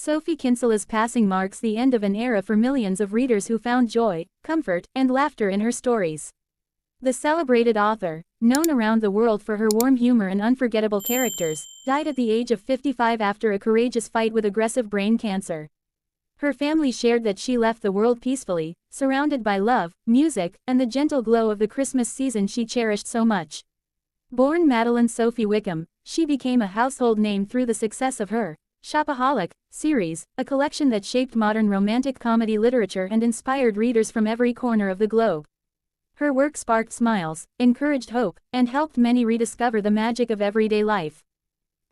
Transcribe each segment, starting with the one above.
Sophie Kinsella's passing marks the end of an era for millions of readers who found joy, comfort, and laughter in her stories. The celebrated author, known around the world for her warm humor and unforgettable characters, died at the age of 55 after a courageous fight with aggressive brain cancer. Her family shared that she left the world peacefully, surrounded by love, music, and the gentle glow of the Christmas season she cherished so much. Born Madeline Sophie Wickham, she became a household name through the success of her Shopaholic series, a collection that shaped modern romantic comedy literature and inspired readers from every corner of the globe. Her work sparked smiles, encouraged hope, and helped many rediscover the magic of everyday life.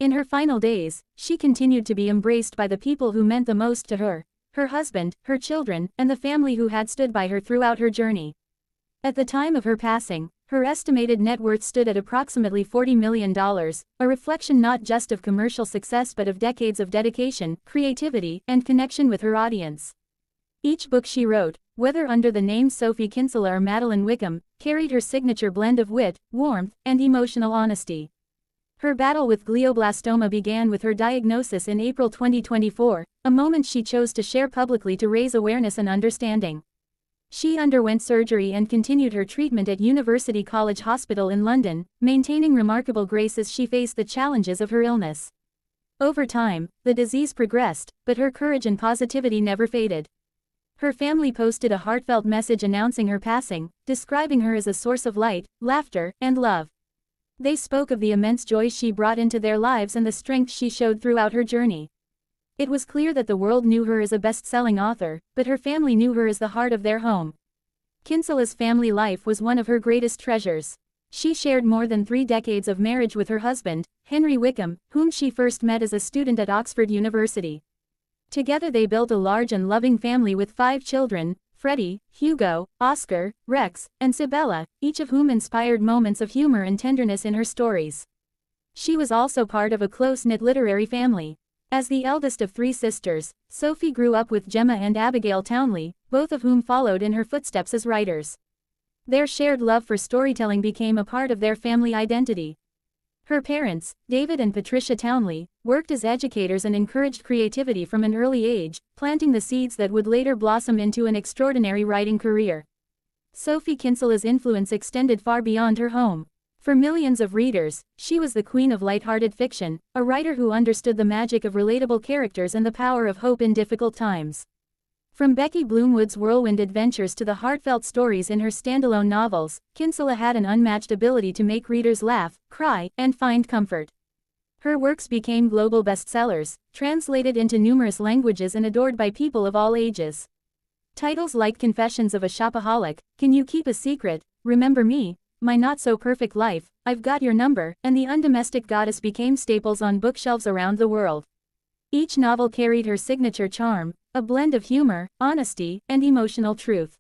In her final days, she continued to be embraced by the people who meant the most to her, her husband, her children, and the family who had stood by her throughout her journey. At the time of her passing, her estimated net worth stood at approximately $40 million, a reflection not just of commercial success but of decades of dedication, creativity, and connection with her audience. Each book she wrote, whether under the names Sophie Kinsella or Madeline Wickham, carried her signature blend of wit, warmth, and emotional honesty. Her battle with glioblastoma began with her diagnosis in April 2024, a moment she chose to share publicly to raise awareness and understanding. She underwent surgery and continued her treatment at University College Hospital in London, maintaining remarkable grace as she faced the challenges of her illness. Over time, the disease progressed, but her courage and positivity never faded. Her family posted a heartfelt message announcing her passing, describing her as a source of light, laughter, and love. They spoke of the immense joy she brought into their lives and the strength she showed throughout her journey. It was clear that the world knew her as a best-selling author, but her family knew her as the heart of their home. Kinsella's family life was one of her greatest treasures. She shared more than 3 decades of marriage with her husband, Henry Wickham, whom she first met as a student at Oxford University. Together they built a large and loving family with 5 children, Freddie, Hugo, Oscar, Rex, and Sibella, each of whom inspired moments of humor and tenderness in her stories. She was also part of a close-knit literary family. As the eldest of 3 sisters, Sophie grew up with Gemma and Abigail Townley, both of whom followed in her footsteps as writers. Their shared love for storytelling became a part of their family identity. Her parents, David and Patricia Townley, worked as educators and encouraged creativity from an early age, planting the seeds that would later blossom into an extraordinary writing career. Sophie Kinsella's influence extended far beyond her home. For millions of readers, she was the queen of light-hearted fiction, a writer who understood the magic of relatable characters and the power of hope in difficult times. From Becky Bloomwood's whirlwind adventures to the heartfelt stories in her standalone novels, Kinsella had an unmatched ability to make readers laugh, cry, and find comfort. Her works became global bestsellers, translated into numerous languages and adored by people of all ages. Titles like Confessions of a Shopaholic, Can You Keep a Secret?, Remember Me?, My Not-So-Perfect Life, I've Got Your Number, and The Undomestic Goddess became staples on bookshelves around the world. Each novel carried her signature charm, a blend of humor, honesty, and emotional truth.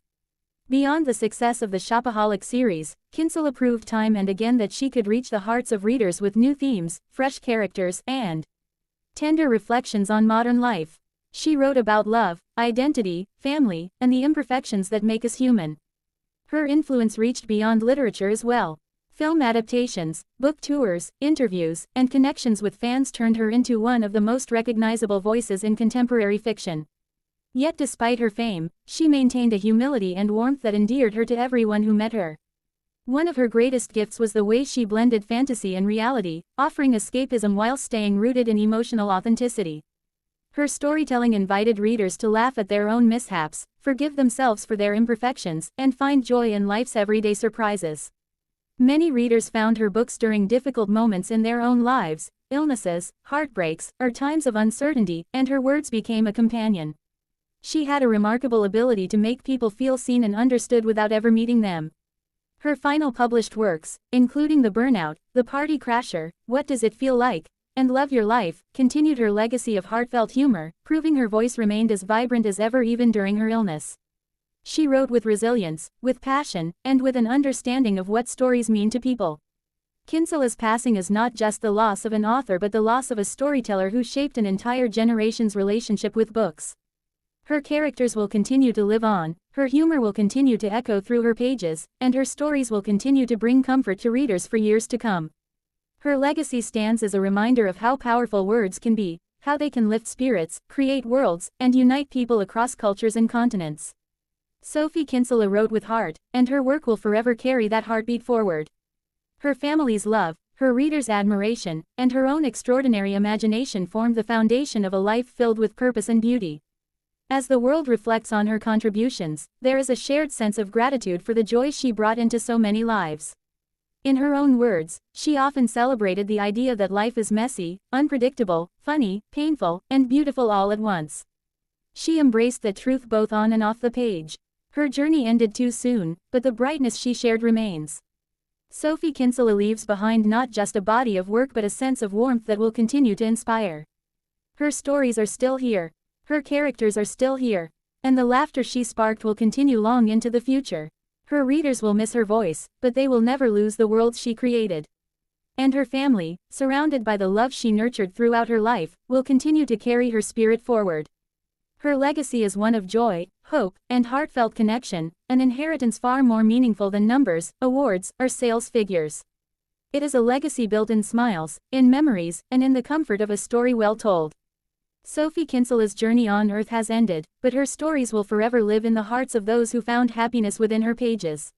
Beyond the success of the Shopaholic series, Kinsella proved time and again that she could reach the hearts of readers with new themes, fresh characters, and tender reflections on modern life. She wrote about love, identity, family, and the imperfections that make us human. Her influence reached beyond literature as well. Film adaptations, book tours, interviews, and connections with fans turned her into one of the most recognizable voices in contemporary fiction. Yet despite her fame, she maintained a humility and warmth that endeared her to everyone who met her. One of her greatest gifts was the way she blended fantasy and reality, offering escapism while staying rooted in emotional authenticity. Her storytelling invited readers to laugh at their own mishaps, forgive themselves for their imperfections, and find joy in life's everyday surprises. Many readers found her books during difficult moments in their own lives, illnesses, heartbreaks, or times of uncertainty, and her words became a companion. She had a remarkable ability to make people feel seen and understood without ever meeting them. Her final published works, including The Burnout, The Party Crasher, What Does It Feel Like?, and Love Your Life, continued her legacy of heartfelt humor, proving her voice remained as vibrant as ever even during her illness. She wrote with resilience, with passion, and with an understanding of what stories mean to people. Kinsella's passing is not just the loss of an author but the loss of a storyteller who shaped an entire generation's relationship with books. Her characters will continue to live on, her humor will continue to echo through her pages, and her stories will continue to bring comfort to readers for years to come. Her legacy stands as a reminder of how powerful words can be, how they can lift spirits, create worlds, and unite people across cultures and continents. Sophie Kinsella wrote with heart, and her work will forever carry that heartbeat forward. Her family's love, her readers' admiration, and her own extraordinary imagination formed the foundation of a life filled with purpose and beauty. As the world reflects on her contributions, there is a shared sense of gratitude for the joy she brought into so many lives. In her own words, she often celebrated the idea that life is messy, unpredictable, funny, painful, and beautiful all at once. She embraced the truth both on and off the page. Her journey ended too soon, but the brightness she shared remains. Sophie Kinsella leaves behind not just a body of work but a sense of warmth that will continue to inspire. Her stories are still here. Her characters are still here. And the laughter she sparked will continue long into the future. Her readers will miss her voice, but they will never lose the worlds she created. And her family, surrounded by the love she nurtured throughout her life, will continue to carry her spirit forward. Her legacy is one of joy, hope, and heartfelt connection, an inheritance far more meaningful than numbers, awards, or sales figures. It is a legacy built in smiles, in memories, and in the comfort of a story well told. Sophie Kinsella's journey on Earth has ended, but her stories will forever live in the hearts of those who found happiness within her pages.